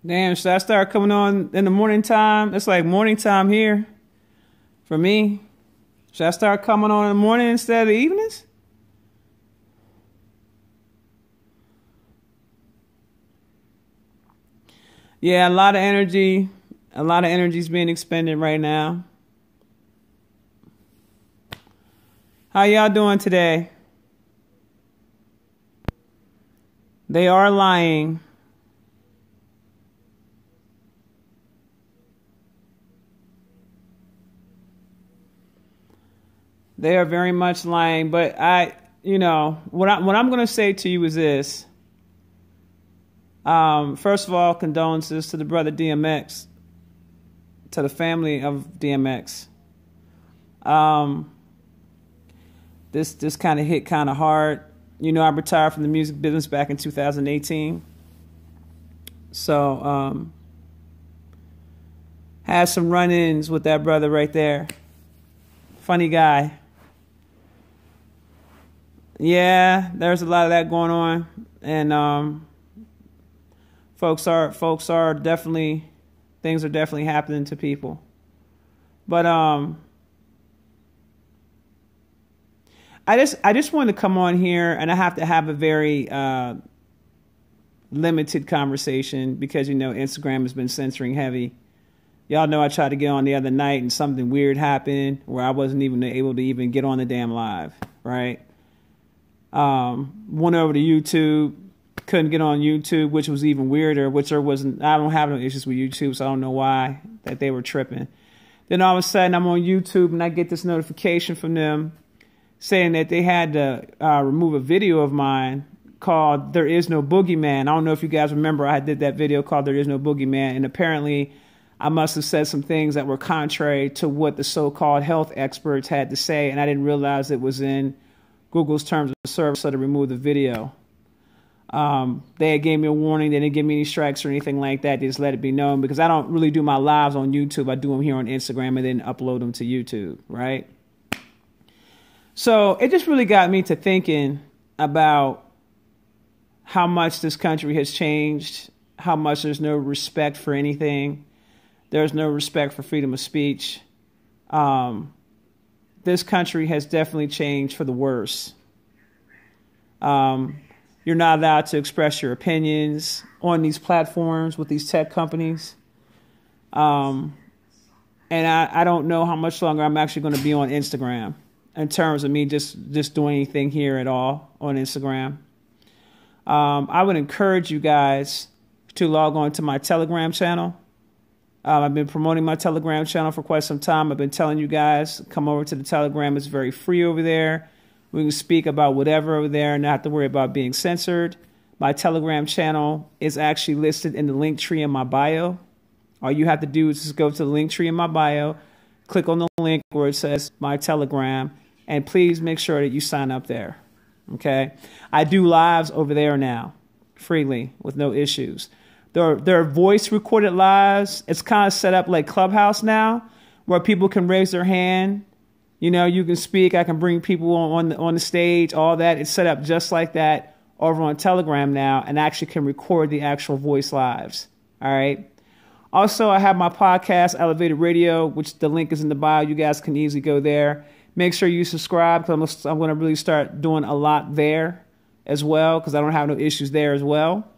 Damn, should I start coming on in the morning time? It's like morning time here for me. Should I start coming on in the morning instead of the evenings? Yeah, a lot of energy. A lot of energy is being expended right now. How y'all doing today? They are lying. They are very much lying, but what I'm going to say to you is this. First of all, condolences to the brother DMX, to the family of DMX. This kind of hit kind of hard. You know, I retired from the music business back in 2018. So, had some run-ins with that brother right there. Funny guy. Yeah, there's a lot of that going on, and folks are definitely, things are definitely happening to people. But I just wanted to come on here, and I have to have a very limited conversation because Instagram has been censoring heavy. Y'all know I tried to get on the other night and something weird happened where I wasn't even able to even get on the damn live, right? Went over to YouTube, couldn't get on YouTube, which was even weirder, I don't have no issues with YouTube, so I don't know why that they were tripping. Then all of a sudden I'm on YouTube and I get this notification from them saying that they had to remove a video of mine called There Is No Boogeyman. I don't know if you guys remember, I did that video called There Is No Boogeyman, and apparently I must have said some things that were contrary to what the so-called health experts had to say, and I didn't realize it was in Google's terms of service, so to remove the video. They had gave me a warning. They didn't give me any strikes or anything like that. They just let it be known because I don't really do my lives on YouTube. I do them here on Instagram and then upload them to YouTube, right? So it just really got me to thinking about how much this country has changed, how much there's no respect for anything. There's no respect for freedom of speech. This country has definitely changed for the worse. You're not allowed to express your opinions on these platforms with these tech companies. And I don't know how much longer I'm actually going to be on Instagram in terms of me just doing anything here at all on Instagram. I would encourage you guys to log on to my Telegram channel. I've been promoting my Telegram channel for quite some time. I've been telling you guys, come over to the Telegram. It's very free over there. We can speak about whatever over there and not have to worry about being censored. My Telegram channel is actually listed in the link tree in my bio. All you have to do is just go to the link tree in my bio, click on the link where it says my Telegram, and please make sure that you sign up there. Okay? I do lives over there now, freely, with no issues. There are voice recorded lives. It's kind of set up like Clubhouse now, where people can raise their hand. You can speak. I can bring people on the stage, all that. It's set up just like that over on Telegram now, and actually can record the actual voice lives. All right. Also, I have my podcast, Elevated Radio, which the link is in the bio. You guys can easily go there. Make sure you subscribe because I'm going to really start doing a lot there as well because I don't have no issues there as well.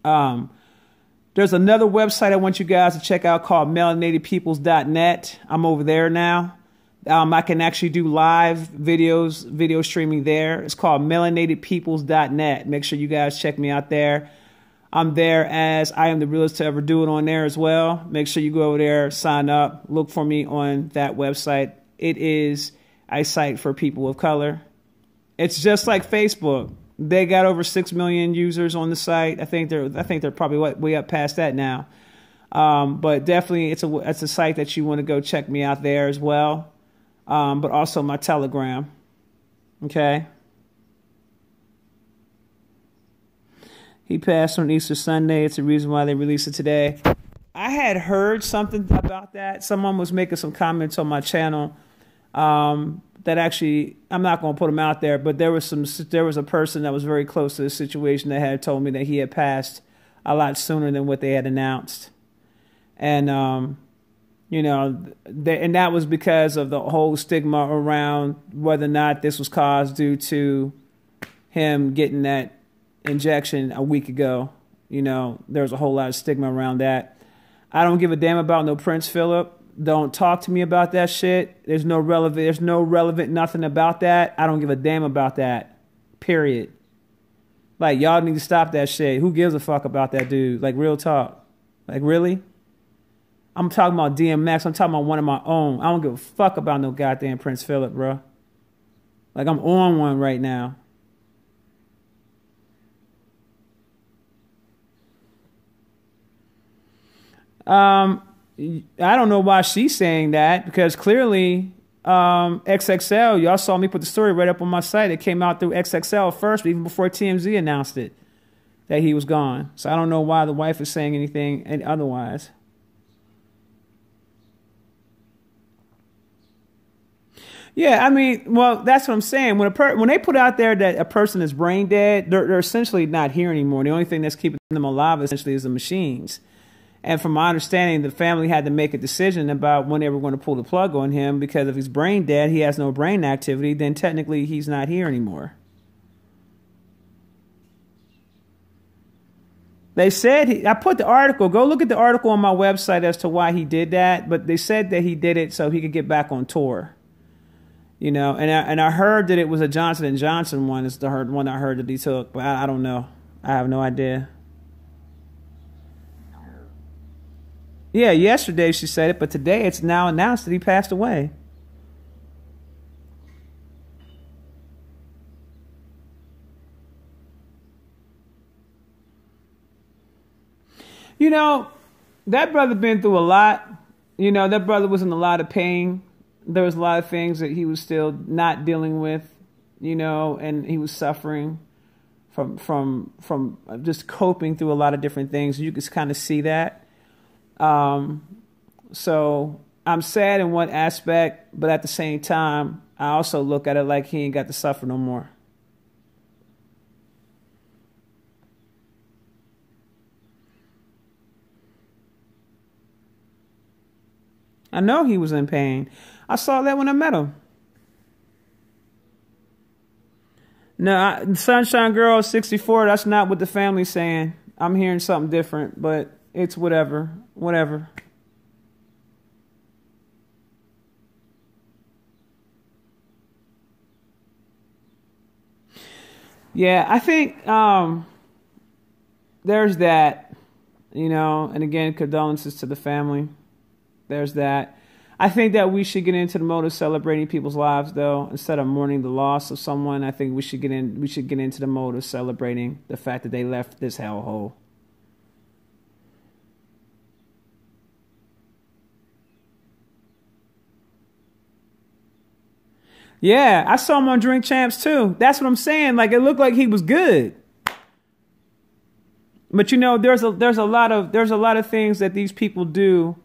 There's another website I want you guys to check out called melanatedpeoples.net. I'm over there now. I can actually do live video streaming there. It's called melanatedpeoples.net. Make sure you guys check me out there. I'm there as I am the realest to ever do it on there as well. Make sure you go over there, sign up, look for me on that website. It is a site for people of color. It's just like Facebook. They got over 6 million users on the site. I think they're probably way up past that now. But definitely it's a site that you want to go check me out there as well. But also my Telegram. Okay. He passed on Easter Sunday. It's the reason why they released it today. I had heard something about that. Someone was making some comments on my channel. That actually, I'm not going to put them out there, but there was a person that was very close to the situation that had told me that he had passed a lot sooner than what they had announced. And, and that was because of the whole stigma around whether or not this was caused due to him getting that injection a week ago. There was a whole lot of stigma around that. I don't give a damn about no Prince Philip. Don't talk to me about that shit. There's no relevant nothing about that. I don't give a damn about that. Period. Like, y'all need to stop that shit. Who gives a fuck about that dude? Like, real talk. Like, really? I'm talking about DMX. I'm talking about one of my own. I don't give a fuck about no goddamn Prince Philip, bro. Like, I'm on one right now. I don't know why she's saying that, because clearly XXL, y'all saw me put the story right up on my site. It came out through XXL first, even before TMZ announced it, that he was gone. So I don't know why the wife is saying anything otherwise. Yeah, I mean, well, that's what I'm saying. When they put out there that a person is brain dead, they're essentially not here anymore. The only thing that's keeping them alive essentially is the machines. And from my understanding, the family had to make a decision about when they were going to pull the plug on him, because if he's brain dead, he has no brain activity, then technically he's not here anymore. They said, I put the article, go look at the article on my website as to why he did that, but they said that he did it so he could get back on tour. And I heard that it was a Johnson & Johnson one. It's the one I heard that he took, but I don't know. I have no idea. Yeah, yesterday she said it, but today it's now announced that he passed away. That brother been through a lot. That brother was in a lot of pain. There was a lot of things that he was still not dealing with, and he was suffering from just coping through a lot of different things. You can kind of see that. So I'm sad in one aspect, but at the same time, I also look at it like he ain't got to suffer no more. I know he was in pain. I saw that when I met him. No, Sunshine Girl 64, that's not what the family's saying. I'm hearing something different, but it's whatever. Yeah, I think there's that, and again, condolences to the family. There's that. I think that we should get into the mode of celebrating people's lives, though, instead of mourning the loss of someone. I think we should get into the mode of celebrating the fact that they left this hellhole. Yeah, I saw him on Drink Champs too. That's what I'm saying. Like, it looked like he was good. But there's a lot of things that these people do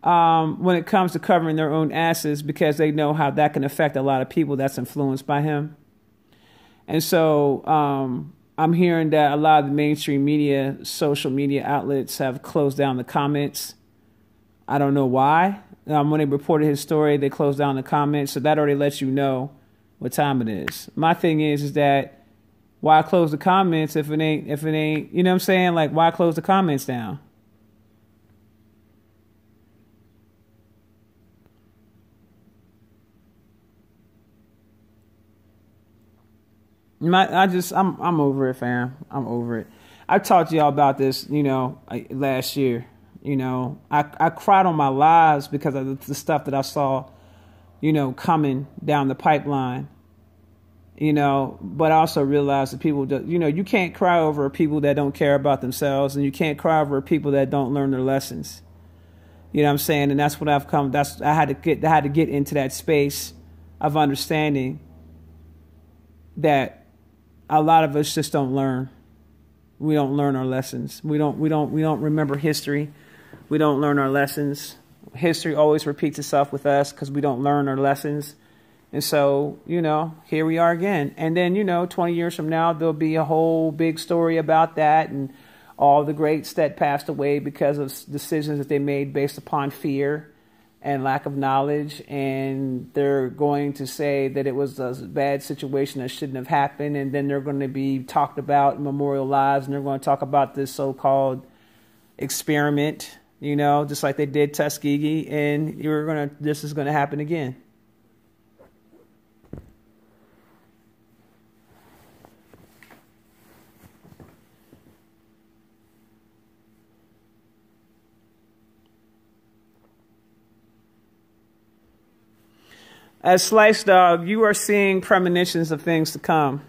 when it comes to covering their own asses, because they know how that can affect a lot of people that's influenced by him. And so I'm hearing that a lot of the mainstream media, social media outlets have closed down the comments. I don't know why. When they reported his story, they closed down the comments. So that already lets you know what time it is. My thing is that why close the comments if it ain't, you know what I'm saying? Like, why close the comments down? I'm over it, fam. I'm over it. I talked to y'all about this, last year. I cried on my lives because of the stuff that I saw, coming down the pipeline. But I also realized that people, you can't cry over people that don't care about themselves, and you can't cry over people that don't learn their lessons. You know what I'm saying? And that's what I've come. I had to get into that space of understanding that a lot of us just don't learn. We don't learn our lessons. We don't remember history. We don't learn our lessons. History always repeats itself with us because we don't learn our lessons. And so, here we are again. And then, 20 years from now, there'll be a whole big story about that. And, all the greats that passed away because of decisions that they made based upon fear and lack of knowledge, and they're going to say that it was a bad situation that shouldn't have happened, and then they're going to be talked about, memorialized, and they're going to talk about this so-called experiment, you know, just like they did Tuskegee, and this is going to happen again. As Slice Dog, you are seeing premonitions of things to come.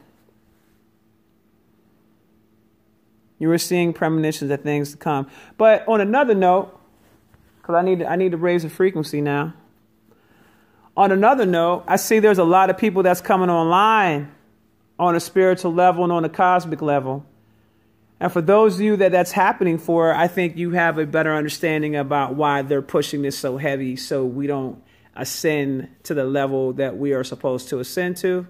You are seeing premonitions of things to come. But on another note, because I need to raise the frequency now. On another note, I see there's a lot of people that's coming online on a spiritual level and on a cosmic level. And for those of you that's happening for, I think you have a better understanding about why they're pushing this so heavy, so we don't ascend to the level that we are supposed to ascend to.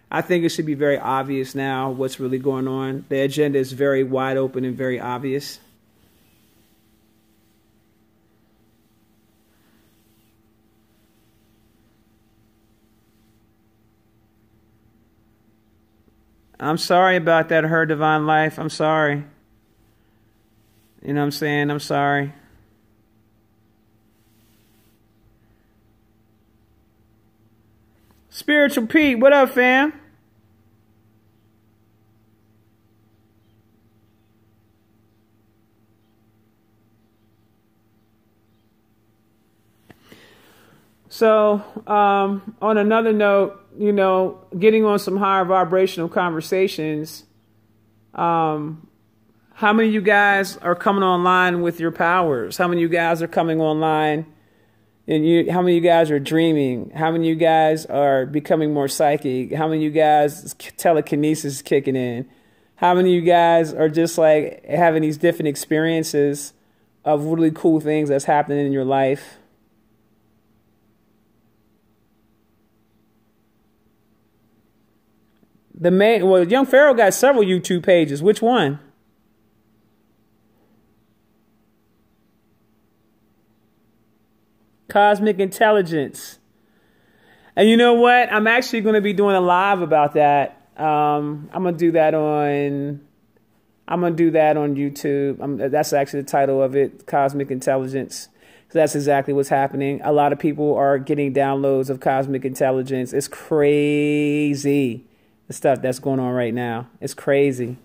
I think it should be very obvious now what's really going on. The agenda is very wide open and very obvious. I'm sorry about that, Her Divine Life. I'm sorry. You know what I'm saying? I'm sorry. Spiritual Pete, what up, fam? So, on another note, you know, getting on some higher vibrational conversations, how many of you guys are coming online with your powers? How many of you guys are coming online? And how many of you guys are dreaming? How many of you guys are becoming more psychic? How many of you guys telekinesis is kicking in? How many of you guys are just like having these different experiences of really cool things that's happening in your life? Young Pharaoh got several YouTube pages. Which one? Cosmic Intelligence. And you know what? I'm actually going to be doing a live about that. I'm going to do that on YouTube. That's actually the title of it, Cosmic Intelligence. So that's exactly what's happening. A lot of people are getting downloads of Cosmic Intelligence. It's crazy, the stuff that's going on right now. It's crazy.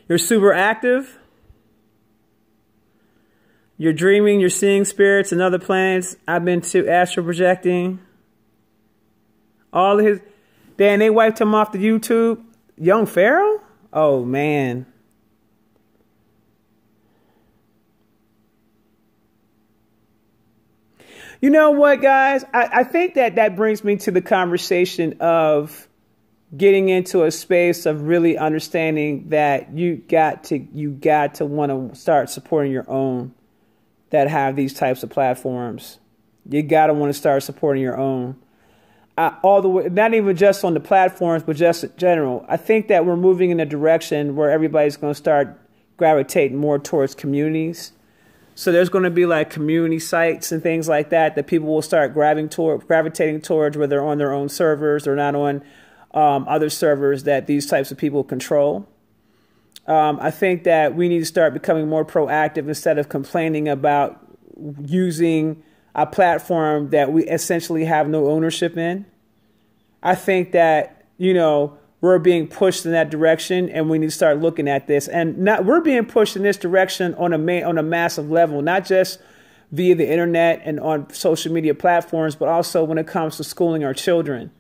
You're super active. You're dreaming, you're seeing spirits and other planets. I've been to astral projecting. All of his... Damn, they wiped him off the YouTube. Young Pharaoh? Oh, man. You know what, guys? I think that brings me to the conversation of getting into a space of really understanding that you got to want to start supporting your own that have these types of platforms. You got to want to start supporting your own. All the way, not even just on the platforms, but just in general. I think that we're moving in a direction where everybody's going to start gravitating more towards communities. So there's going to be like community sites and things like that people will start gravitating towards, where they're on their own servers or not on other servers that these types of people control. I think that we need to start becoming more proactive instead of complaining about using a platform that we essentially have no ownership in. I think that, you know, we're being pushed in that direction, and we need to start looking at this. And we're being pushed in this direction on a massive level, not just via the internet and on social media platforms, but also when it comes to schooling our children.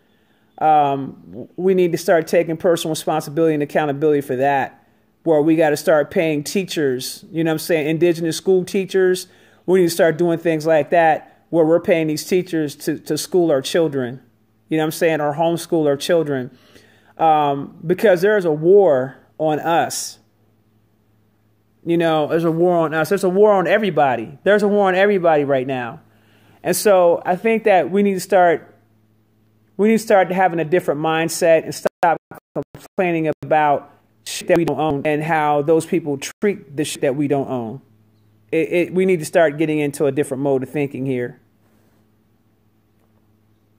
We need to start taking personal responsibility and accountability for that. Where we got to start paying teachers, you know what I'm saying, indigenous school teachers. We need to start doing things like that, where we're paying these teachers to school our children, you know what I'm saying, or homeschool our children. Because there's a war on us. You know, there's a war on us. There's a war on everybody. There's a war on everybody right now. And so I think that we need to start having a different mindset and stop complaining about shit that we don't own and how those people treat the shit that we don't own. We need to start getting into a different mode of thinking here.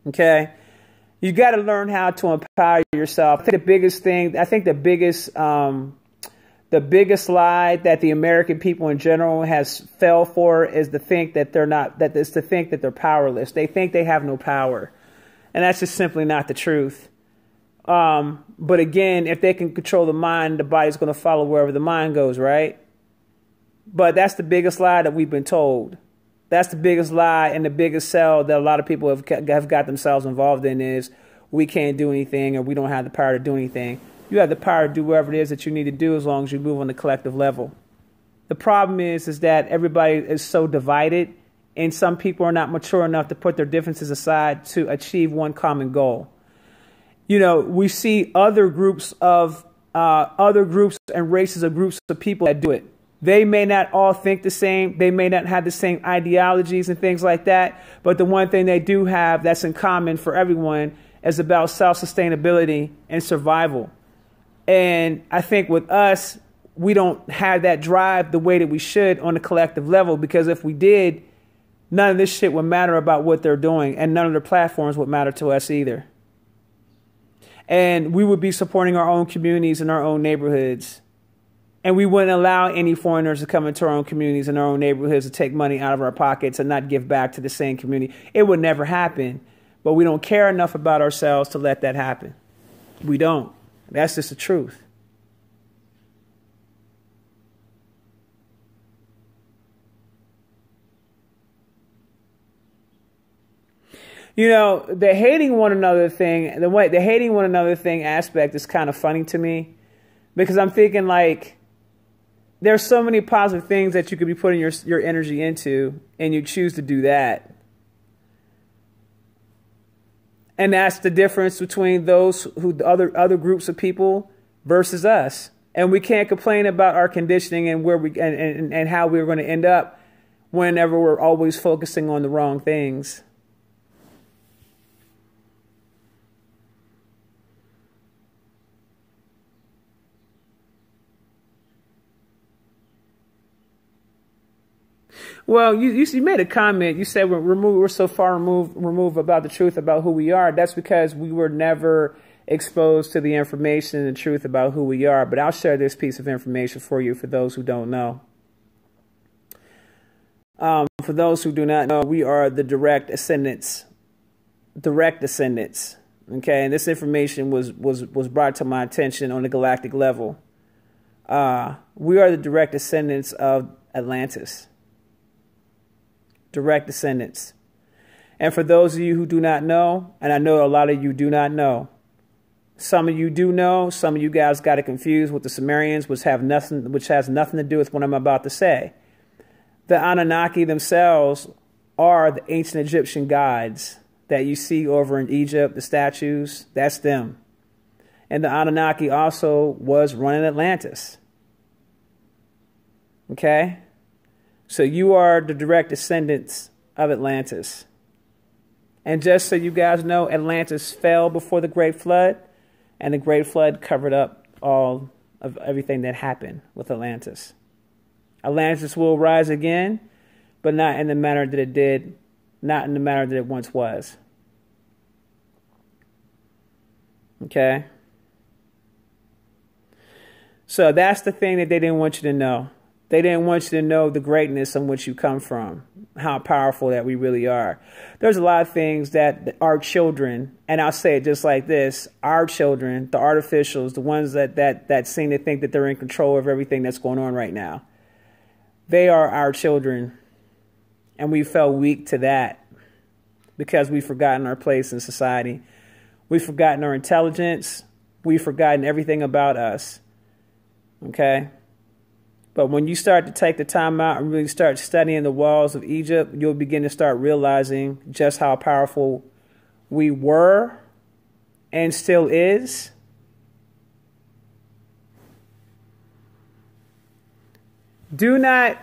Okay? You got to learn how to empower yourself. I think the biggest lie that the American people in general has fell for is to think that they're powerless. They think they have no power. And that's just simply not the truth. But again, if they can control the mind, the body's going to follow wherever the mind goes, right? But that's the biggest lie that we've been told. That's the biggest lie and the biggest sell that a lot of people have got themselves involved in is we can't do anything or we don't have the power to do anything. You have the power to do whatever it is that you need to do as long as you move on the collective level. The problem is that everybody is so divided and some people are not mature enough to put their differences aside to achieve one common goal. You know, we see other groups and races of groups of people that do it. They may not all think the same. They may not have the same ideologies and things like that. But the one thing they do have that's in common for everyone is about self-sustainability and survival. And I think with us, we don't have that drive the way that we should on a collective level, because if we did, none of this shit would matter about what they're doing, and none of their platforms would matter to us either. And we would be supporting our own communities and our own neighborhoods. And we wouldn't allow any foreigners to come into our own communities and our own neighborhoods to take money out of our pockets and not give back to the same community. It would never happen. But we don't care enough about ourselves to let that happen. We don't. That's just the truth. You know, the hating one another thing aspect is kind of funny to me, because I'm thinking like there's so many positive things that you could be putting your energy into, and you choose to do that. And that's the difference between those other groups of people versus us. And we can't complain about our conditioning and where and how we're going to end up whenever we're always focusing on the wrong things. Well, you made a comment. You said we're so far removed about the truth about who we are. That's because we were never exposed to the information and the truth about who we are. But I'll share this piece of information for you for those who don't know. For those who do not know, we are the direct descendants. Okay, and this information was brought to my attention on a galactic level. We are the direct descendants of Atlantis. Direct descendants. And for those of you who do not know, and I know a lot of you do not know, some of you do know, some of you guys got it confused with the Sumerians, which has nothing to do with what I'm about to say. The Anunnaki themselves are the ancient Egyptian gods that you see over in Egypt, the statues, that's them. And the Anunnaki also was running Atlantis. Okay? So you are the direct descendants of Atlantis. And just so you guys know, Atlantis fell before the Great Flood, and the Great Flood covered up all of everything that happened with Atlantis. Atlantis will rise again, but not in the manner that it did, not in the manner that it once was. Okay? So that's the thing that they didn't want you to know. They didn't want you to know the greatness in which you come from, how powerful that we really are. There's a lot of things that our children, and I'll say it just like this, our children, the artificials, the ones that seem to think that they're in control of everything that's going on right now, they are our children. And we fell weak to that because we've forgotten our place in society. We've forgotten our intelligence. We've forgotten everything about us. Okay? But when you start to take the time out and really start studying the walls of Egypt, you'll begin to start realizing just how powerful we were and still is. Do not,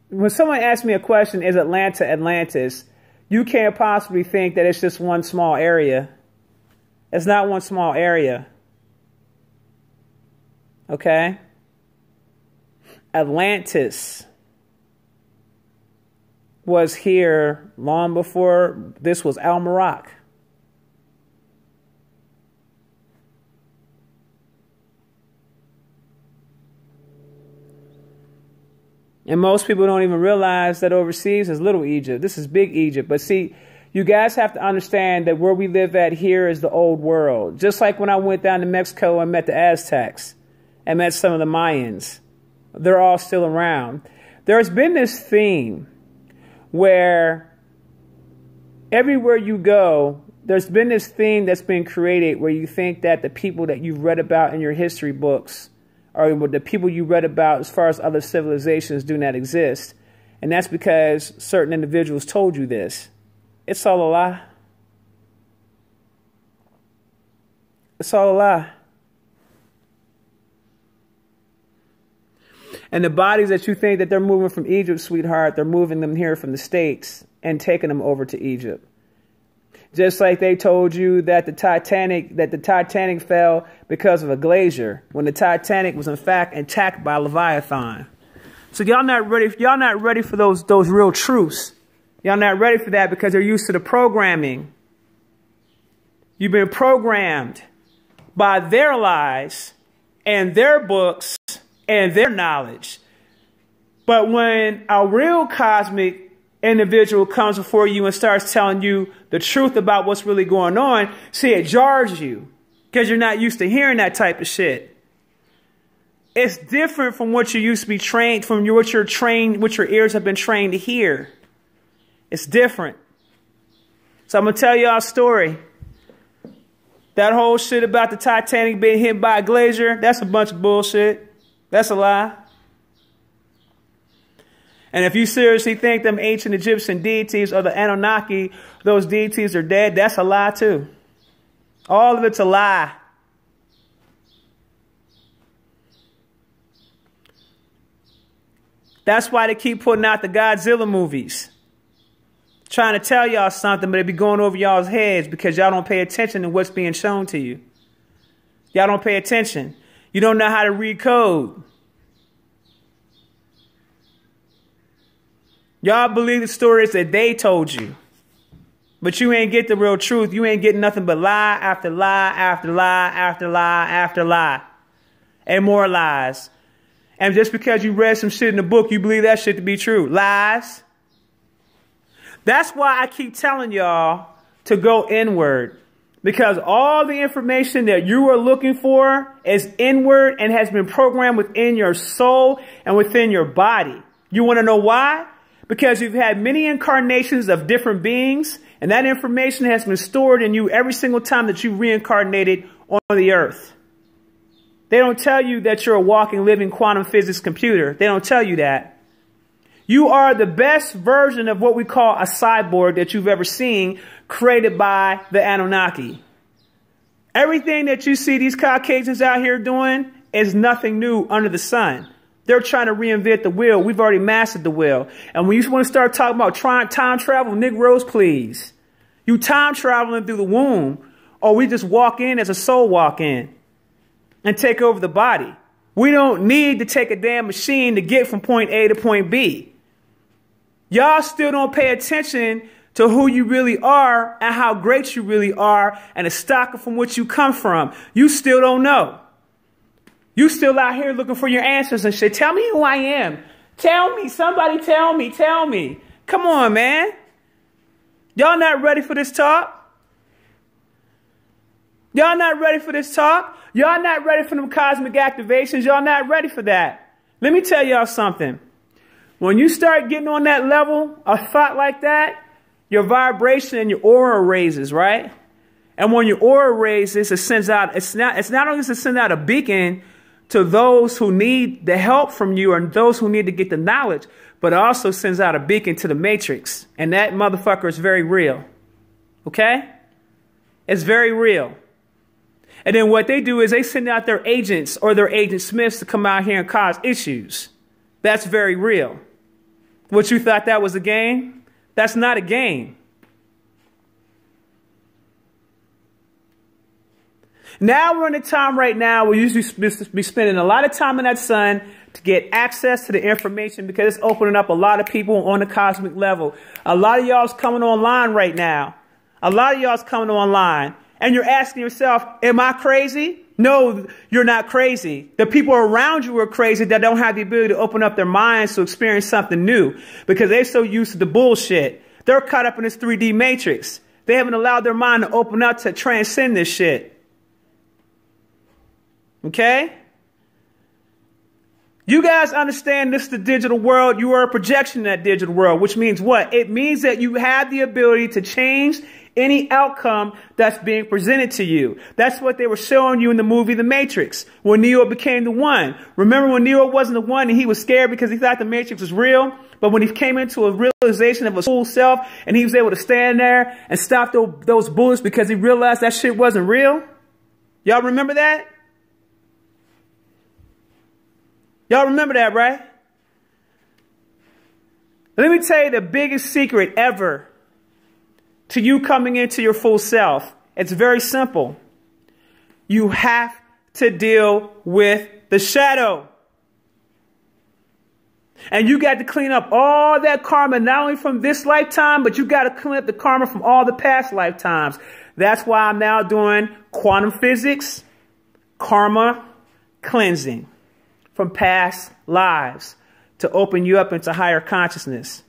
when someone asks me a question, is Atlanta Atlantis? You can't possibly think that it's just one small area. It's not one small area. Okay? Atlantis was here long before this was Almaroc. And most people don't even realize that overseas is Little Egypt. This is Big Egypt. But see, you guys have to understand that where we live at here is the old world. Just like when I went down to Mexico and met the Aztecs and met some of the Mayans. They're all still around. There's been this theme where everywhere you go, there's been this theme that's been created where you think that the people that you've read about in your history books or the people you read about as far as other civilizations do not exist. And that's because certain individuals told you this. It's all a lie. It's all a lie. And the bodies that you think that they're moving from Egypt, sweetheart, they're moving them here from the States and taking them over to Egypt. Just like they told you that the Titanic fell because of a glacier, when the Titanic was in fact attacked by Leviathan. So y'all not ready for those real truths. Y'all not ready for that because they're used to the programming. You've been programmed by their lies and their books and their knowledge. But when a real cosmic individual comes before you and starts telling you the truth about what's really going on, see, it jars you because you're not used to hearing that type of shit. It's different from what you used to be trained, from what your ears have been trained to hear. It's different. So I'm going to tell y'all a story. That whole shit about the Titanic being hit by a glacier, that's a bunch of bullshit. That's a lie. And if you seriously think them ancient Egyptian deities or the Anunnaki, those deities are dead, that's a lie too. All of it's a lie. That's why they keep putting out the Godzilla movies. Trying to tell y'all something, but it be going over y'all's heads because y'all don't pay attention to what's being shown to you. Y'all don't pay attention. You don't know how to read code. Y'all believe the stories that they told you. But you ain't get the real truth. You ain't getting nothing but lie after lie after lie after lie after lie. And more lies. And just because you read some shit in the book, you believe that shit to be true. Lies. That's why I keep telling y'all to go inward. Because all the information that you are looking for is inward and has been programmed within your soul and within your body. You want to know why? Because you've had many incarnations of different beings, and that information has been stored in you every single time that you reincarnated on the earth. They don't tell you that you're a walking, living quantum physics computer. They don't tell you that. You are the best version of what we call a cyborg that you've ever seen, created by the Anunnaki. Everything that you see these Caucasians out here doing is nothing new under the sun. They're trying to reinvent the wheel. We've already mastered the wheel. And when you want to start talking about time travel, Negroes, please. You time traveling through the womb, or we just walk in as a soul walk in and take over the body. We don't need to take a damn machine to get from point A to point B. Y'all still don't pay attention to who you really are and how great you really are and the stock from which you come from. You still don't know. You still out here looking for your answers and shit. Tell me who I am. Tell me. Somebody tell me. Tell me. Come on, man. Y'all not ready for this talk? Y'all not ready for this talk? Y'all not ready for them cosmic activations? Y'all not ready for that? Let me tell y'all something. When you start getting on that level of thought like that, your vibration and your aura raises, right? And when your aura raises, it sends out, it's not only does it send out a beacon to those who need the help from you and those who need to get the knowledge, but it also sends out a beacon to the matrix. And that motherfucker is very real. Okay? It's very real. And then what they do is they send out their agents or their agent Smiths to come out here and cause issues. That's very real. What, you thought that was a game? That's not a game. Now we're in a time right now where you should be spending a lot of time in that sun to get access to the information, because it's opening up a lot of people on the cosmic level. A lot of y'all's coming online right now. A lot of y'all's coming online. And you're asking yourself, am I crazy? No, you're not crazy. The people around you are crazy that don't have the ability to open up their minds to experience something new, because they're so used to the bullshit. They're caught up in this 3D matrix. They haven't allowed their mind to open up to transcend this shit. Okay? You guys understand this is the digital world. You are a projection in that digital world, which means what? It means that you have the ability to change any outcome that's being presented to you. That's what they were showing you in the movie The Matrix, when Neo became the one. Remember when Neo wasn't the one and he was scared because he thought the Matrix was real? But when he came into a realization of his full self and he was able to stand there and stop those bullets because he realized that shit wasn't real? Y'all remember that? Y'all remember that, right? Let me tell you the biggest secret ever to you coming into your full self. It's very simple. You have to deal with the shadow. And you got to clean up all that karma, not only from this lifetime, but you got to clean up the karma from all the past lifetimes. That's why I'm now doing quantum physics, karma cleansing from past lives to open you up into higher consciousness.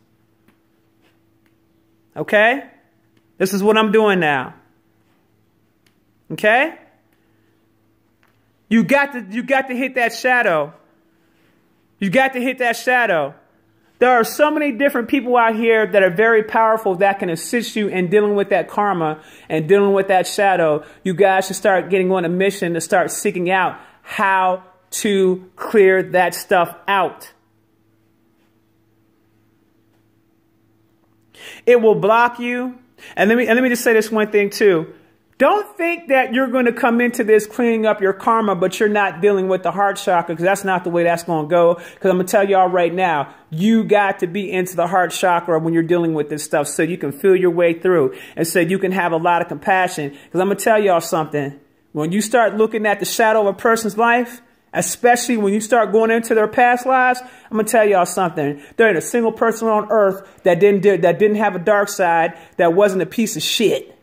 Okay? This is what I'm doing now. Okay? You got to hit that shadow. You got to hit that shadow. There are so many different people out here that are very powerful that can assist you in dealing with that karma and dealing with that shadow. You guys should start getting on a mission to start seeking out how to clear that stuff out. It will block you. And let me just say this one thing too. Don't think that you're going to come into this cleaning up your karma, but you're not dealing with the heart chakra, because that's not the way that's going to go. Because I'm going to tell y'all right now, you got to be into the heart chakra when you're dealing with this stuff so you can feel your way through and so you can have a lot of compassion. Because I'm going to tell y'all something. When you start looking at the shadow of a person's life, especially when you start going into their past lives, I'm going to tell y'all something. There ain't a single person on earth that didn't have a dark side, that wasn't a piece of shit.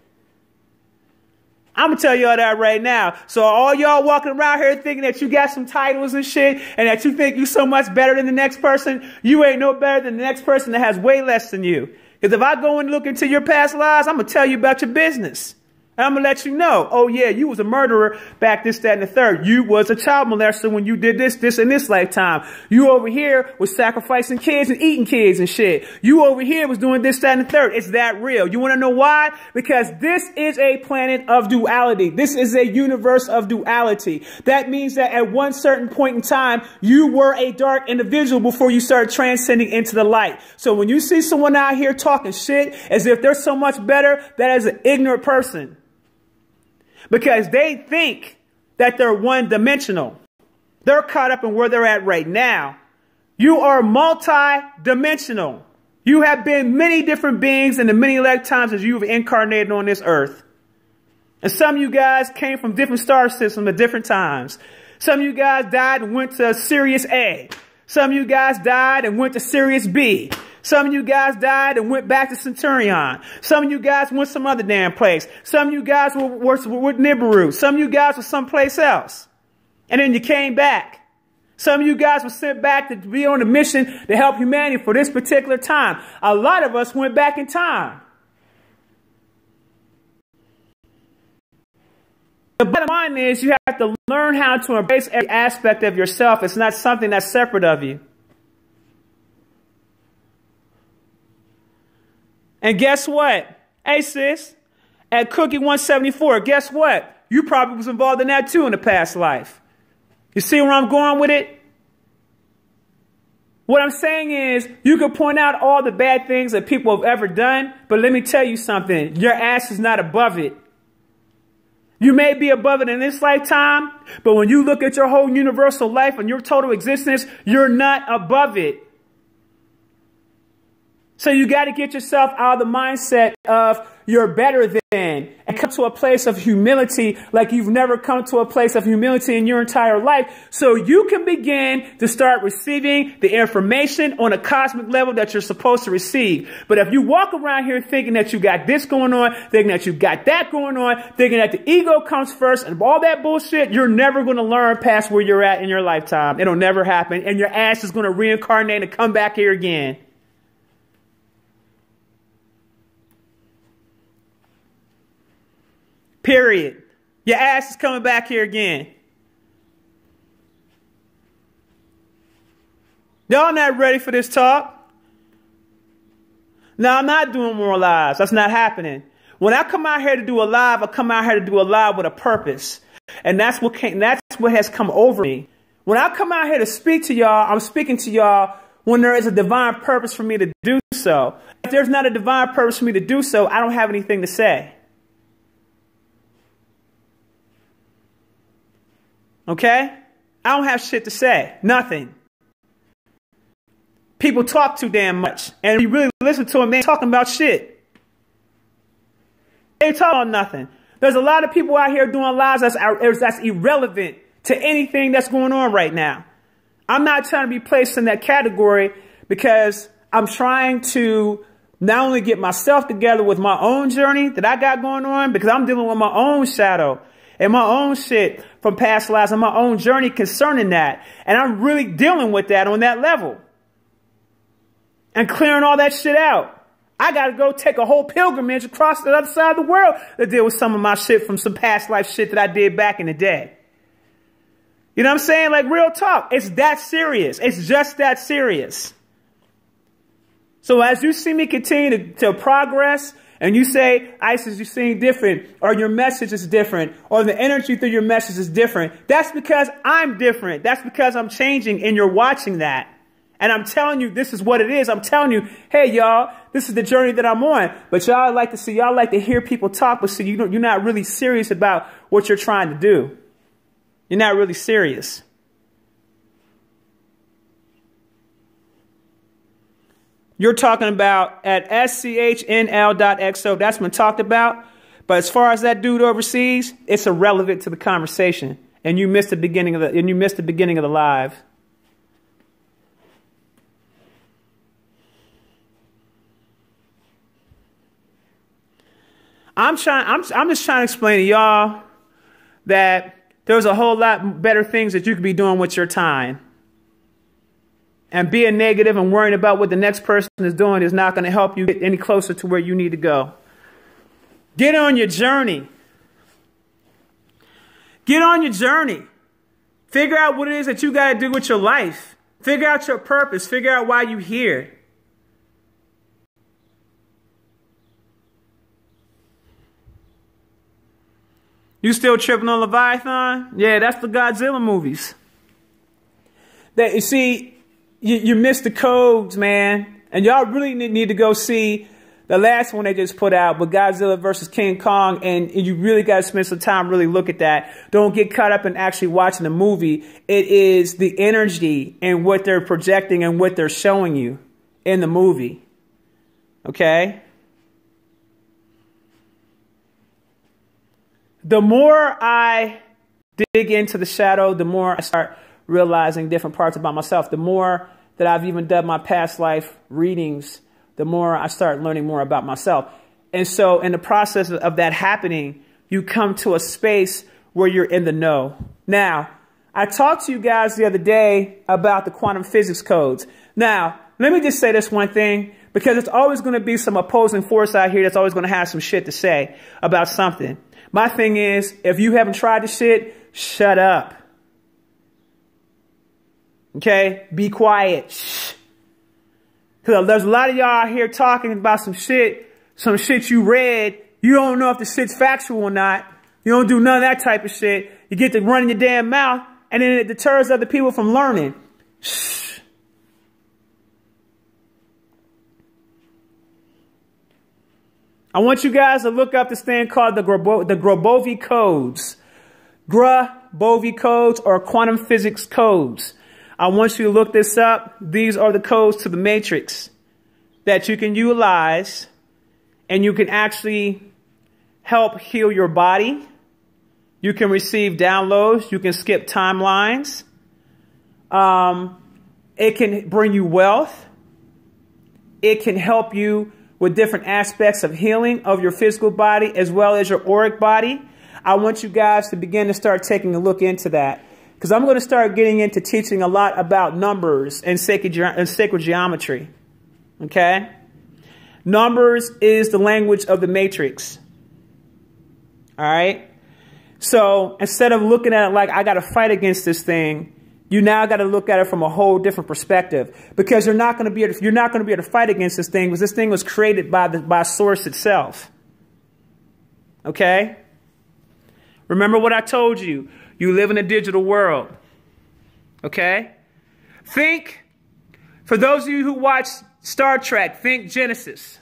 I'm going to tell y'all that right now. So all y'all walking around here thinking that you got some titles and shit and that you think you so much better than the next person, you ain't no better than the next person that has way less than you. Because if I go and look into your past lives, I'm going to tell you about your business. And I'm going to let you know, oh yeah, you was a murderer back this, that, and the third. You was a child molester when you did this, and this lifetime. You over here was sacrificing kids and eating kids and shit. You over here was doing this, that, and the third. It's that real. You want to know why? Because this is a planet of duality. This is a universe of duality. That means that at one certain point in time, you were a dark individual before you started transcending into the light. So when you see someone out here talking shit as if they're so much better, that is an ignorant person. Because they think that they're one-dimensional. They're caught up in where they're at right now. You are multi-dimensional. You have been many different beings in the many lifetimes as you've incarnated on this earth. And some of you guys came from different star systems at different times. Some of you guys died and went to Sirius A. Some of you guys died and went to Sirius B. Some of you guys died and went back to Centurion. Some of you guys went some other damn place. Some of you guys were with Nibiru. Some of you guys were someplace else. And then you came back. Some of you guys were sent back to be on a mission to help humanity for this particular time. A lot of us went back in time. The bottom line is you have to learn how to embrace every aspect of yourself. It's not something that's separate of you. And guess what? Hey, sis, at Cookie 174, guess what? You probably was involved in that too in the past life. You see where I'm going with it? What I'm saying is you can point out all the bad things that people have ever done, but let me tell you something. Your ass is not above it. You may be above it in this lifetime, but when you look at your whole universal life and your total existence, you're not above it. So you got to get yourself out of the mindset of you're better than and come to a place of humility like you've never come to a place of humility in your entire life. So you can begin to start receiving the information on a cosmic level that you're supposed to receive. But if you walk around here thinking that you got this going on, thinking that you got that going on, thinking that the ego comes first and all that bullshit, you're never going to learn past where you're at in your lifetime. It'll never happen. And your ass is going to reincarnate and come back here again. Period. Your ass is coming back here again. Y'all not ready for this talk? No, I'm not doing more lives. That's not happening. When I come out here to do a live, I come out here to do a live with a purpose. And that's what has come over me. When I come out here to speak to y'all, I'm speaking to y'all when there is a divine purpose for me to do so. If there's not a divine purpose for me to do so, I don't have anything to say. Okay? I don't have shit to say. Nothing. People talk too damn much. And you really listen to them, they ain't talking about shit. They ain't talking about nothing. There's a lot of people out here doing lives that's irrelevant to anything that's going on right now. I'm not trying to be placed in that category because I'm trying to not only get myself together with my own journey that I got going on, because I'm dealing with my own shadow and my own shit from past lives and my own journey concerning that. And I'm really dealing with that on that level. And clearing all that shit out. I got to go take a whole pilgrimage across the other side of the world to deal with some of my shit from some past life shit that I did back in the day. You know what I'm saying? Like real talk. It's that serious. It's just that serious. So as you see me continue to progress, and you say, Isis, you seem different, or your message is different, or the energy through your message is different. That's because I'm different. That's because I'm changing and you're watching that. And I'm telling you, this is what it is. I'm telling you, hey, y'all, this is the journey that I'm on. But y'all like to hear people talk, but see, you're not really serious about what you're trying to do. You're not really serious. You're talking about at schnl.xo. That's been talked about. But as far as that dude overseas, it's irrelevant to the conversation. And you missed the beginning of the live. I'm just trying to explain to y'all that there's a whole lot better things that you could be doing with your time. And being negative and worrying about what the next person is doing is not going to help you get any closer to where you need to go. Get on your journey. Get on your journey. Figure out what it is that you got to do with your life. Figure out your purpose. Figure out why you're here. You still tripping on Leviathan? Yeah, that's the Godzilla movies. That you see, you missed the codes, man. And y'all really need to go see the last one they just put out with Godzilla versus King Kong. And you really got to spend some time really look at that. Don't get caught up in actually watching the movie. It is the energy and what they're projecting and what they're showing you in the movie. Okay? The more I dig into the shadow, the more I start realizing different parts about myself. The more that I've even done my past life readings, the more I start learning more about myself. And so in the process of that happening, you come to a space where you're in the know. Now, I talked to you guys the other day about the quantum physics codes. Now, let me just say this one thing, because it's always going to be some opposing force out here that's always going to have some shit to say about something. My thing is, if you haven't tried the shit, shut up. Okay? Be quiet. Shh. Because there's a lot of y'all out here talking about some shit you read. You don't know if the shit's factual or not. You don't do none of that type of shit. You get to running your damn mouth, and then it deters other people from learning. Shh. I want you guys to look up this thing called the Grabovoi codes. Grabovoi codes or quantum physics codes. I want you to look this up. These are the codes to the matrix. that you can utilize, and you can actually help heal your body. You can receive downloads. You can skip timelines. It can bring you wealth. It can help you with different aspects of healing of your physical body as well as your auric body. I want you guys to begin to start taking a look into that, because I'm going to start getting into teaching a lot about numbers and sacred geometry. Okay? Numbers is the language of the matrix. All right? So instead of looking at it like I got to fight against this thing, you now got to look at it from a whole different perspective, because you're not going to be able to fight against this thing, because this thing was created by Source itself. Okay? Remember what I told you. You live in a digital world. Okay? Think, for those of you who watch Star Trek, think Genesis.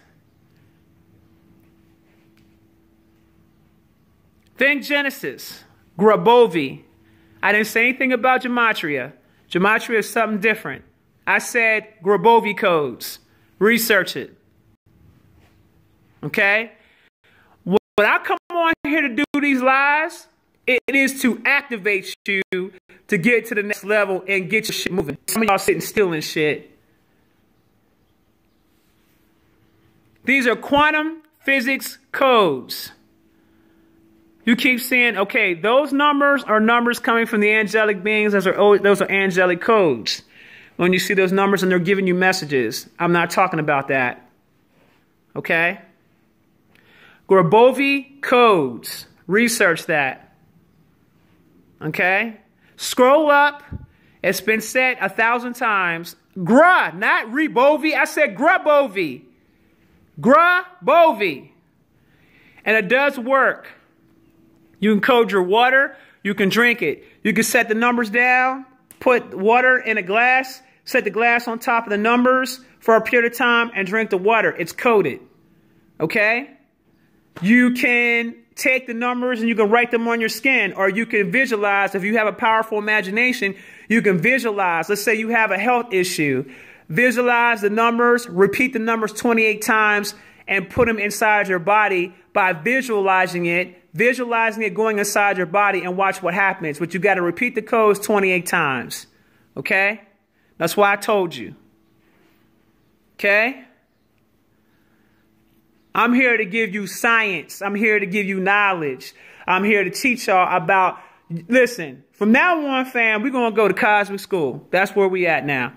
Think Genesis. Grabovoi. I didn't say anything about gematria. Gematria is something different. I said Grabovoi codes. Research it. Okay? When I come on here to do these lives, it is to activate you to get to the next level and get your shit moving. Some of y'all sitting still and shit. These are quantum physics codes. You keep saying, okay, those numbers are numbers coming from the angelic beings. Those are angelic codes. When you see those numbers and they're giving you messages, I'm not talking about that. Okay? Grabovoi codes. Research that. Okay? Scroll up. It's been said 1,000 times. Gra, not Rebovoi. I said Grabovoi. Grabovoi. And it does work. You can code your water. You can drink it. You can set the numbers down, put water in a glass, set the glass on top of the numbers for a period of time, and drink the water. It's coded. Okay? You can take the numbers and you can write them on your skin, or you can visualize. If you have a powerful imagination, you can visualize. Let's say you have a health issue. Visualize the numbers, repeat the numbers 28 times, and put them inside your body by visualizing it going inside your body, and watch what happens. But you got to repeat the codes 28 times. Okay? That's why I told you. Okay? I'm here to give you science. I'm here to give you knowledge. I'm here to teach y'all about, listen, from now on, fam, we're going to go to cosmic school. That's where we at now.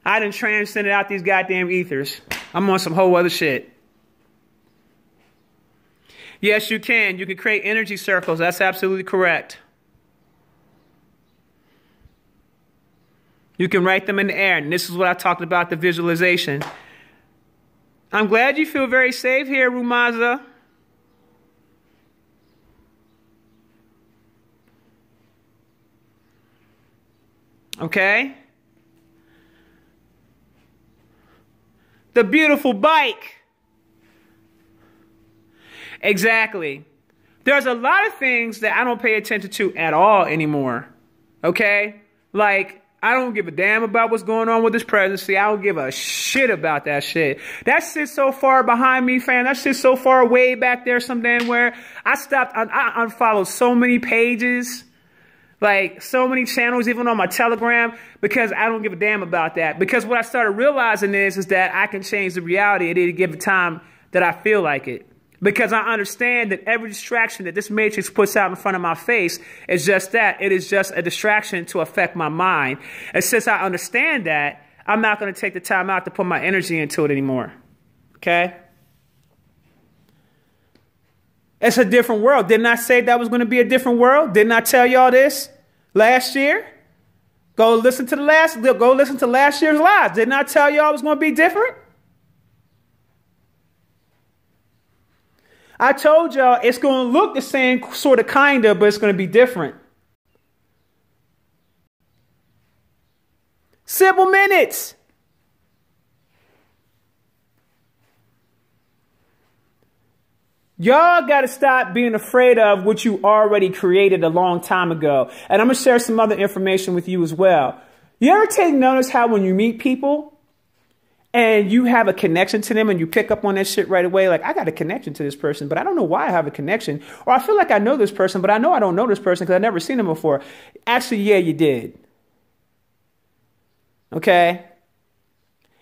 I done transcended out these goddamn ethers. I'm on some whole other shit. Yes, you can. You can create energy circles. That's absolutely correct. You can write them in the air. And this is what I talked about, the visualization. I'm glad you feel very safe here, Rumaza. Okay? The beautiful bike. Exactly. There's a lot of things that I don't pay attention to at all anymore. Okay? Like, I don't give a damn about what's going on with this presidency. I don't give a shit about that shit. That shit's so far behind me, fam. That shit's so far way back there some damn where. I unfollowed so many pages, like so many channels, even on my Telegram, because I don't give a damn about that. Because what I started realizing is that I can change the reality at any given time that I feel like it. Because I understand that every distraction that this matrix puts out in front of my face is just that. It is just a distraction to affect my mind. And since I understand that, I'm not going to take the time out to put my energy into it anymore. Okay? It's a different world. Didn't I say that was going to be a different world? Didn't I tell y'all this last year? Go listen to last year's lives. Didn't I tell y'all it was going to be different? I told y'all it's going to look the same, sort of, kind of, but it's going to be different. Simple minutes. Y'all got to stop being afraid of what you already created a long time ago. And I'm going to share some other information with you as well. You ever take notice how when you meet people and you have a connection to them and you pick up on that shit right away. Like, I got a connection to this person, but I don't know why I have a connection. Or I feel like I know this person, but I know I don't know this person because I've never seen them before. Actually, yeah, you did. Okay?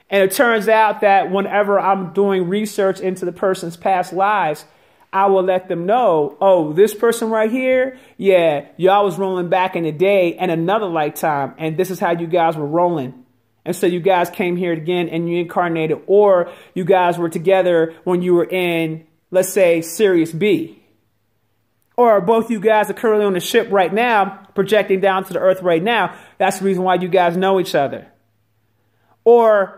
And it turns out that whenever I'm doing research into the person's past lives, I will let them know, oh, this person right here, yeah, y'all was rolling back in the day and another lifetime. And this is how you guys were rolling. And so you guys came here again and you incarnated, or you guys were together when you were in, let's say, Sirius B. Or both you guys are currently on the ship right now, projecting down to the earth right now. That's the reason why you guys know each other. Or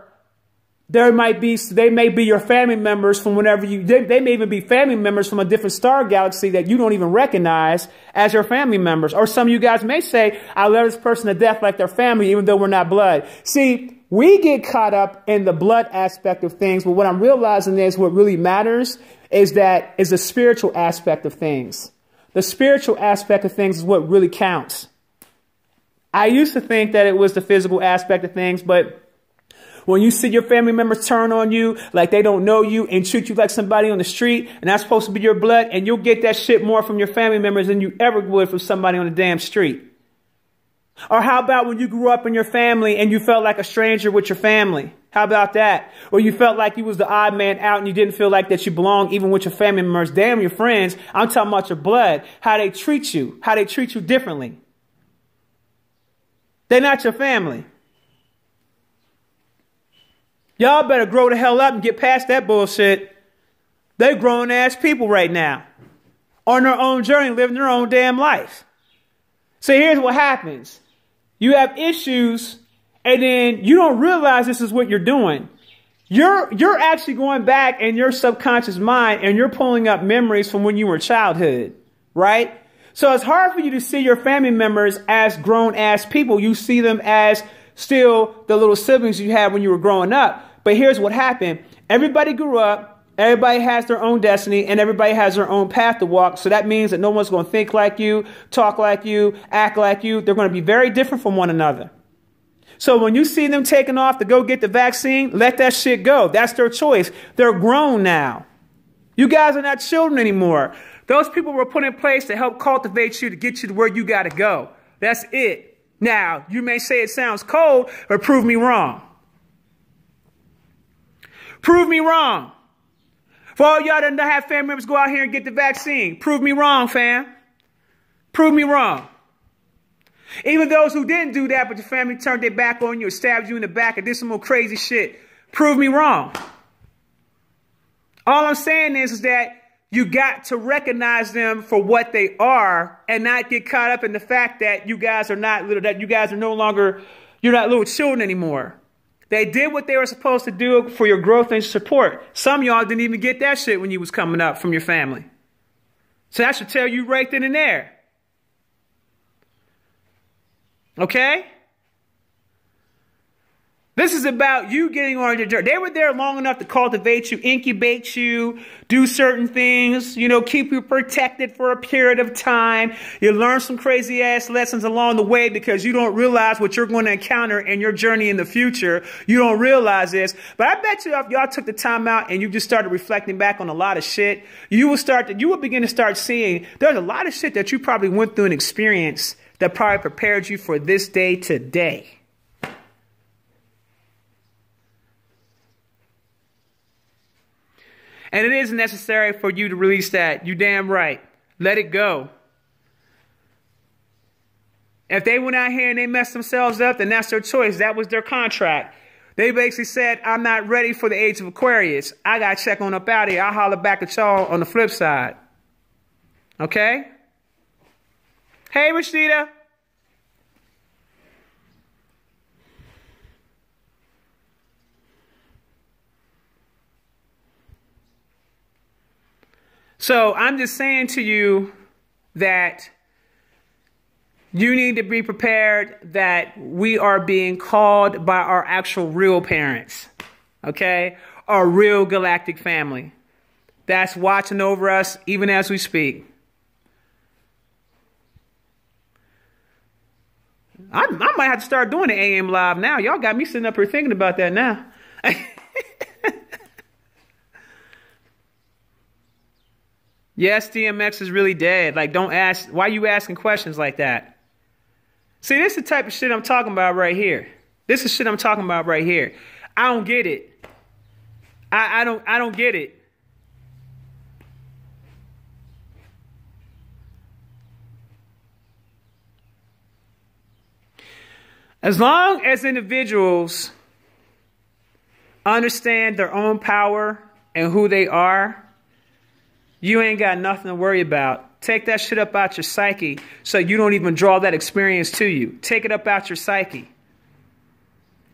they may be your family members from whenever they may even be family members from a different star galaxy that you don't even recognize as your family members. Or some of you guys may say, I love this person to death like their family, even though we're not blood. See, we get caught up in the blood aspect of things, but what I'm realizing is what really matters is the spiritual aspect of things. The spiritual aspect of things is what really counts. I used to think that it was the physical aspect of things, but when you see your family members turn on you like they don't know you and treat you like somebody on the street and that's supposed to be your blood, and you'll get that shit more from your family members than you ever would from somebody on the damn street. Or how about when you grew up in your family and you felt like a stranger with your family? How about that? Or you felt like you was the odd man out and you didn't feel like that you belonged even with your family members. Damn, your friends. I'm talking about your blood. How they treat you differently. They're not your family. Y'all better grow the hell up and get past that bullshit. They're grown ass people right now. On their own journey, living their own damn life. So here's what happens. You have issues and then you don't realize this is what you're doing. You're actually going back in your subconscious mind and you're pulling up memories from when you were childhood, right? So it's hard for you to see your family members as grown ass people. You see them as still the little siblings you had when you were growing up. But here's what happened. Everybody grew up. Everybody has their own destiny and everybody has their own path to walk. So that means that no one's going to think like you, talk like you, act like you. They're going to be very different from one another. So when you see them taking off to go get the vaccine, let that shit go. That's their choice. They're grown now. You guys are not children anymore. Those people were put in place to help cultivate you, to get you to where you got to go. That's it. Now, you may say it sounds cold, but prove me wrong. Prove me wrong. For all y'all that have family members go out here and get the vaccine, prove me wrong, fam. Prove me wrong. Even those who didn't do that, but your family turned their back on you or stabbed you in the back or did some more crazy shit, prove me wrong. All I'm saying is that you got to recognize them for what they are and not get caught up in the fact that you guys are not little, that you guys are no longer, you're not little children anymore. They did what they were supposed to do for your growth and support. Some of y'all didn't even get that shit when you was coming up from your family. So that should tell you right then and there. Okay? This is about you getting on your journey. They were there long enough to cultivate you, incubate you, do certain things, keep you protected for a period of time. You learn some crazy ass lessons along the way because you don't realize what you're going to encounter in your journey in the future. You don't realize this. But I bet you if y'all took the time out and you just started reflecting back on a lot of shit, you will begin to start seeing there's a lot of shit that you probably went through and experienced that probably prepared you for this day today. And it isn't necessary for you to release that. You damn right. Let it go. If they went out here and they messed themselves up, then that's their choice. That was their contract. They basically said, I'm not ready for the age of Aquarius. I got to check on up out of here. I'll holler back at y'all on the flip side. Okay? Hey, Rashida. So I'm just saying to you that you need to be prepared that we are being called by our actual real parents, okay? Our real galactic family that's watching over us even as we speak. I might have to start doing the AM live now. Y'all got me sitting up here thinking about that now. Yes, DMX is really dead. Like, don't ask, why are you asking questions like that? See, this is the type of shit I'm talking about right here. This is shit I'm talking about right here. I don't get it. I don't get it. As long as individuals understand their own power and who they are, you ain't got nothing to worry about. Take that shit up out your psyche so you don't even draw that experience to you. Take it up out your psyche.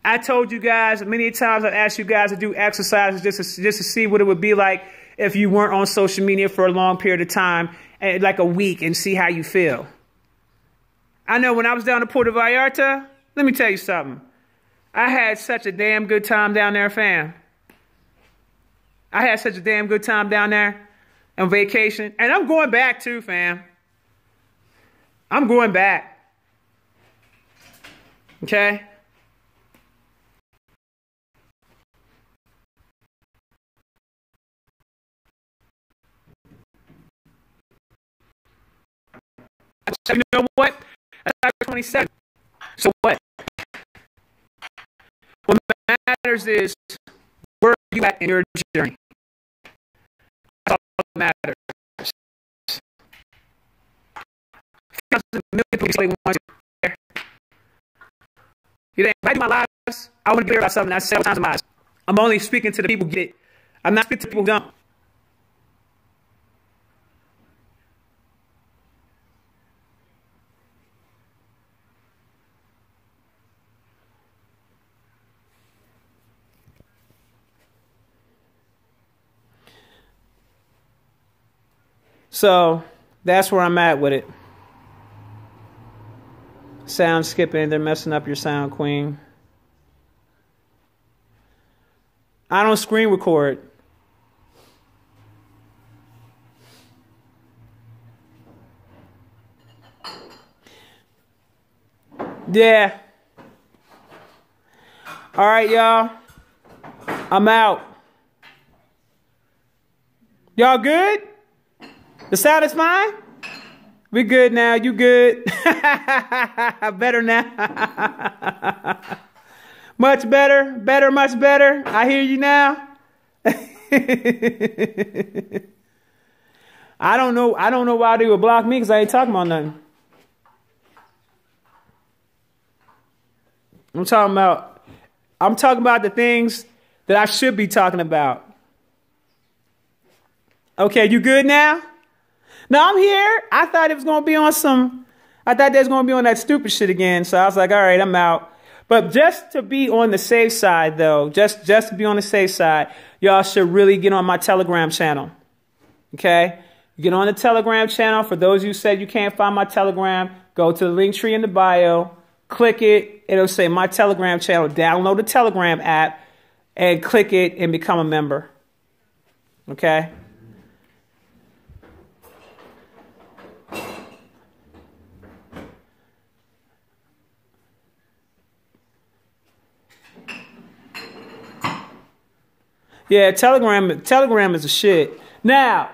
I told you guys many times, I've asked you guys to do exercises just to see what it would be like if you weren't on social media for a long period of time, like a week, and see how you feel. I know when I was down in Puerto Vallarta, let me tell you something. I had such a damn good time down there, fam. I had such a damn good time down there on vacation. And I'm going back too, fam. I'm going back. Okay? So you know what? That's 27. So what? What matters is where you at in your journey. That's all that matters. You think if I do my lives, I want to be clear about something I said several times in my lives. I'm only speaking to the people who get it. I'm not speaking to people who don't. So that's where I'm at with it. Sound skipping, they're messing up your sound, queen. I don't screen record. Yeah. All right, y'all. I'm out. Y'all good? The sound is fine? We good now. You good? Better now. Much better. Better, much better. I hear you now. I don't know why they would block me because I ain't talking about nothing. I'm talking about the things that I should be talking about. Okay, you good now? No, I'm here. I thought it was going to be on I thought they was going to be on that stupid shit again. So I was like, all right, I'm out. But just to be on the safe side, though, just to be on the safe side, y'all should really get on my Telegram channel. Okay? Get on the Telegram channel. For those of you who said you can't find my Telegram, go to the link tree in the bio. Click it. It'll say my Telegram channel. Download the Telegram app and click it and become a member. Okay? Yeah, Telegram is a shit. Now,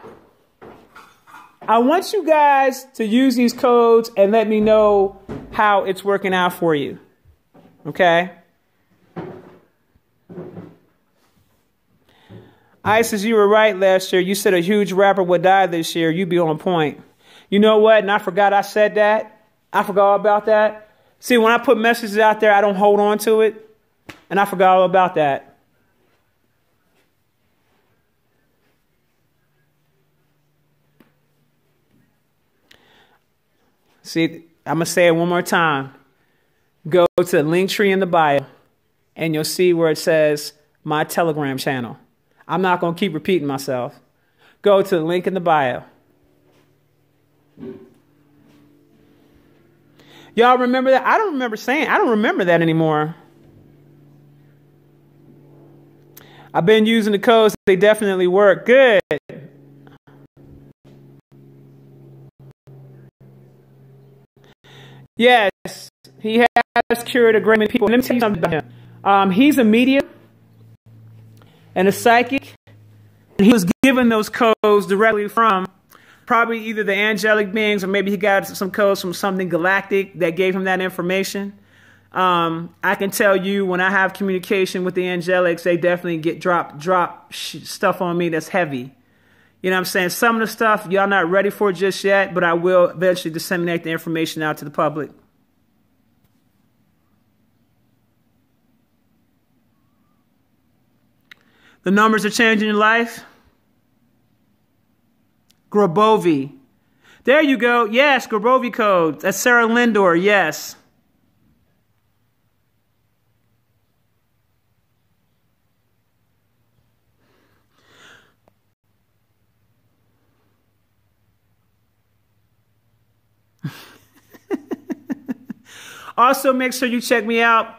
I want you guys to use these codes and let me know how it's working out for you. Okay? Isis, you were right last year. You said a huge rapper would die this year. You be on point. You know what? And I forgot I said that. I forgot about that. See, when I put messages out there, I don't hold on to it. And I forgot all about that. See, I'm going to say it one more time. Go to the link tree in the bio, and you'll see where it says my Telegram channel. I'm not going to keep repeating myself. Go to the link in the bio. Y'all remember that? I don't remember that anymore. I've been using the codes. They definitely work. Good. Yes, he has cured a great many people. Let me tell you something about him. He's a medium and a psychic, and he was given those codes directly from Probably either the angelic beings, or maybe he got some codes from something galactic that gave him that information. I can tell you, when I have communication with the angelics, they definitely get drop stuff on me that's heavy. You know what I'm saying? Some of the stuff y'all not ready for just yet, but I will eventually disseminate the information out to the public. The numbers are changing your life. Grabovi. There you go. Yes, Grabovi code. That's Sarah Lindor. Yes. Also, make sure you check me out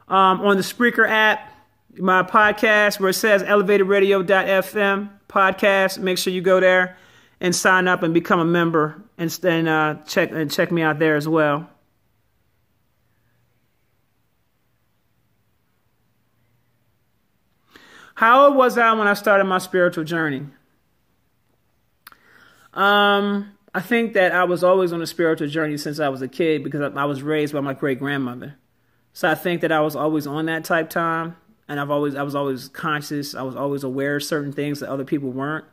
on the Spreaker app, my podcast, where it says elevatedradio.fm podcast. Make sure you go there and sign up and become a member, and check me out there as well. How old was I when I started my spiritual journey? I think that I was always on a spiritual journey since I was a kid, because I was raised by my great grandmother. So I think that I was always on that type time, and I was always conscious. I was always aware of certain things that other people weren't.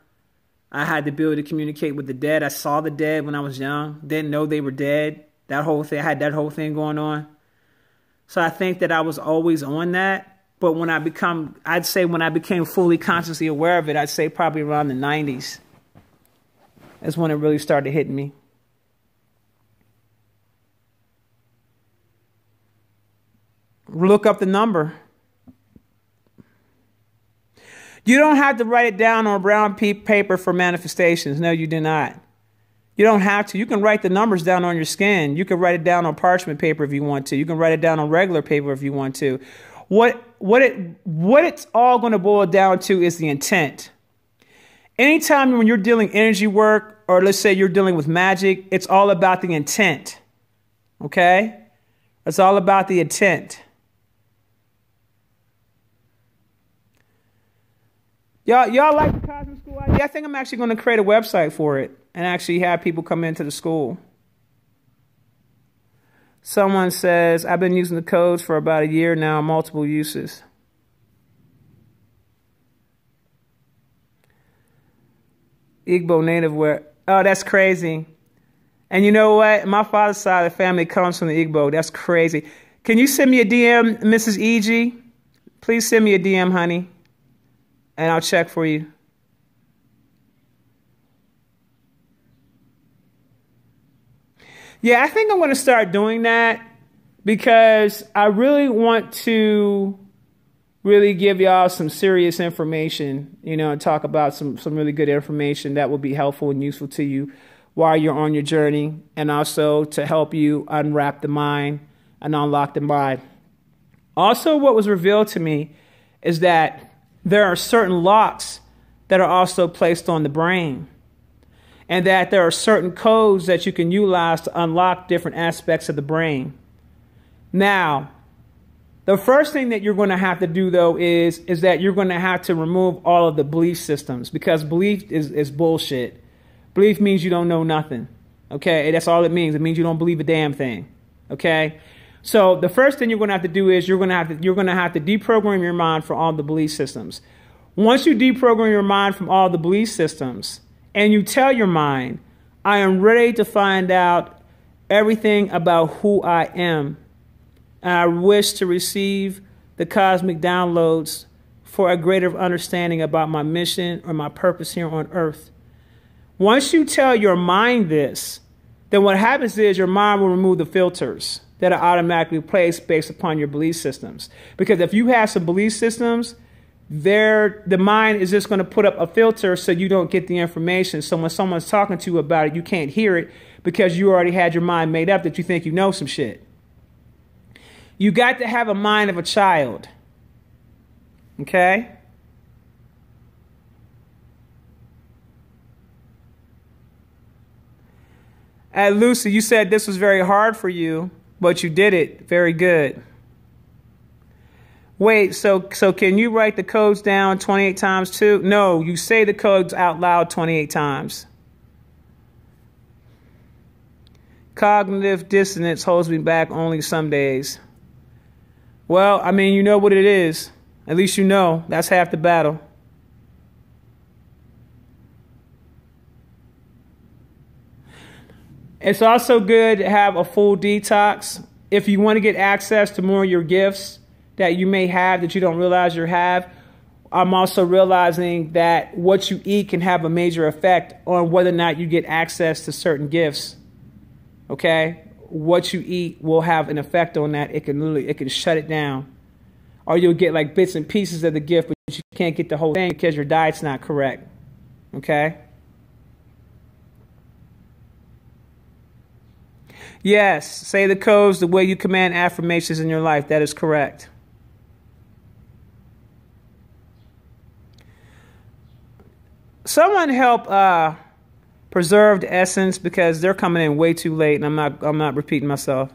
I had the ability to communicate with the dead. I saw the dead when I was young. Didn't know they were dead. That whole thing, I had that whole thing going on. So I think that I was always on that. But when I became fully consciously aware of it, I'd say probably around the 90s. That's when it really started hitting me. Look up the number. You don't have to write it down on brown paper for manifestations. No, you do not. You don't have to. You can write the numbers down on your skin. You can write it down on parchment paper if you want to. You can write it down on regular paper if you want to. What it's all going to boil down to is the intent. Anytime when you're dealing energy work, or let's say you're dealing with magic, it's all about the intent. Okay? It's all about the intent. Y'all like the Cosmic School idea? I think I'm actually going to create a website for it and actually have people come into the school. Someone says, I've been using the codes for about a year now, multiple uses. Igbo native wear. Oh, that's crazy. And you know what? My father's side of the family comes from the Igbo. That's crazy. Can you send me a DM, Mrs. E.G.? Please send me a DM, honey. And I'll check for you. Yeah, I think I'm going to start doing that, because I really want to really give y'all some serious information, and talk about some really good information that will be helpful and useful to you while you're on your journey, and also to help you unwrap the mind and unlock the mind. Also, what was revealed to me is that there are certain locks that are also placed on the brain, and that there are certain codes that you can utilize to unlock different aspects of the brain. Now, the first thing that you're going to have to do, though, is that you're going to have to remove all of the belief systems, because belief is bullshit. Belief means you don't know nothing. Okay, that's all it means. It means you don't believe a damn thing. Okay. So the first thing you're going to have to do is you're going to have to deprogram your mind from all the belief systems. Once you deprogram your mind from all the belief systems, and you tell your mind, I am ready to find out everything about who I am, and I wish to receive the cosmic downloads for a greater understanding about my mission or my purpose here on earth. Once you tell your mind this, then what happens is your mind will remove the filters that are automatically placed based upon your belief systems. Because if you have some belief systems, the mind is just going to put up a filter so you don't get the information. So when someone's talking to you about it, you can't hear it because you already had your mind made up that you think you know some shit. You got to have a mind of a child. Okay? Lucy, you said this was very hard for you, but you did it. Very good. Wait, so can you write the codes down 28 times too? No, you say the codes out loud 28 times. Cognitive dissonance holds me back only some days. Well, I mean, you know what it is. At least you know. That's half the battle. It's also good to have a full detox. If you want to get access to more of your gifts that you may have that you don't realize you have, I'm also realizing that what you eat can have a major effect on whether or not you get access to certain gifts. Okay? What you eat will have an effect on that. It can shut it down. Or you'll get like bits and pieces of the gift, but you can't get the whole thing because your diet's not correct. Okay? Yes, say the codes the way you command affirmations in your life. That is correct. Someone help preserve the essence because they're coming in way too late, and I'm not repeating myself.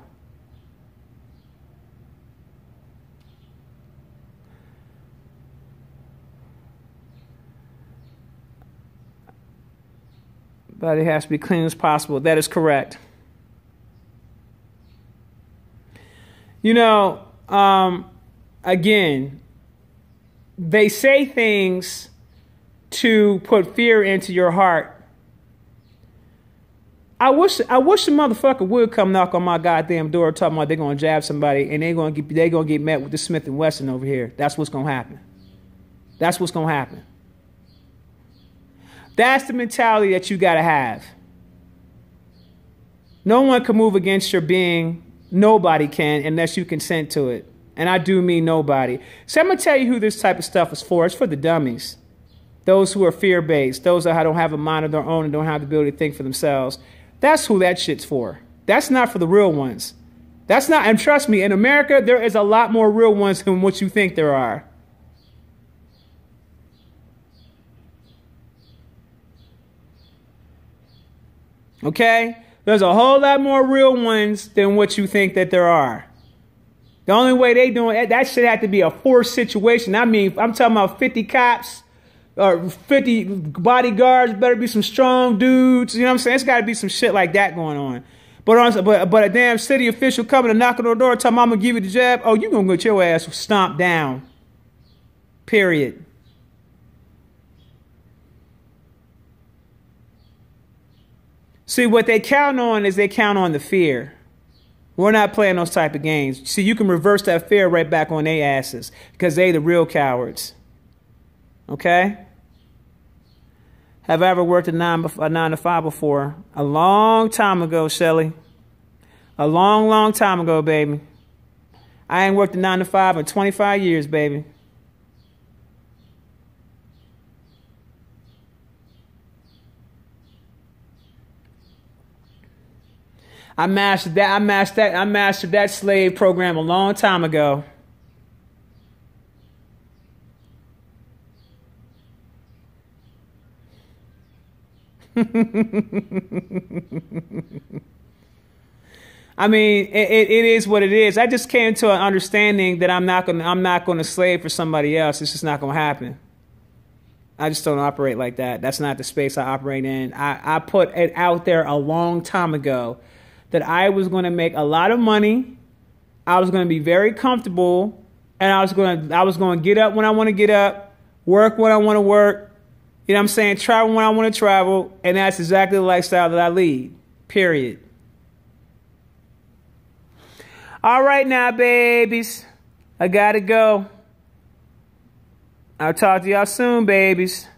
But it has to be clean as possible. That is correct. You know, again, they say things to put fear into your heart. I wish a motherfucker would come knock on my goddamn door talking about they're gonna jab somebody and they're gonna get met with the Smith & Wesson over here. That's what's gonna happen. That's what's gonna happen. That's the mentality that you gotta have. No one can move against your being. Nobody can unless you consent to it. And I do mean nobody. So I'm going to tell you who this type of stuff is for. It's for the dummies. Those who are fear-based. Those that don't have a mind of their own and don't have the ability to think for themselves. That's who that shit's for. That's not for the real ones. That's not, and trust me, in America, there is a lot more real ones than what you think there are. Okay? There's a whole lot more real ones than what you think that there are. The only way they doing it, that shit had to be a forced situation. I mean, I'm talking about 50 cops or 50 bodyguards. Better be some strong dudes. You know what I'm saying? It's got to be some shit like that going on. But a damn city official coming and knocking on the door telling me I'm going to give you the jab. Oh, you going to get your ass stomped down. Period. See, what they count on is they count on the fear. We're not playing those type of games. See, you can reverse that fear right back on their asses because they the real cowards. Okay? Have I ever worked a 9 to 5 before? A long time ago, Shelly. A long, long time ago, baby. I ain't worked a 9 to 5 in 25 years, baby. I mastered that slave program a long time ago. I mean, it is what it is. I just came to an understanding that I'm not gonna slave for somebody else. It's just not gonna happen. I just don't operate like that. That's not the space I operate in. I put it out there a long time ago that I was going to make a lot of money. I was going to be very comfortable, and I was going to get up when I want to get up, work when I want to work. You know what I'm saying? Travel when I want to travel, and that's exactly the lifestyle that I lead. Period. All right now, babies. I got to go. I'll talk to y'all soon, babies.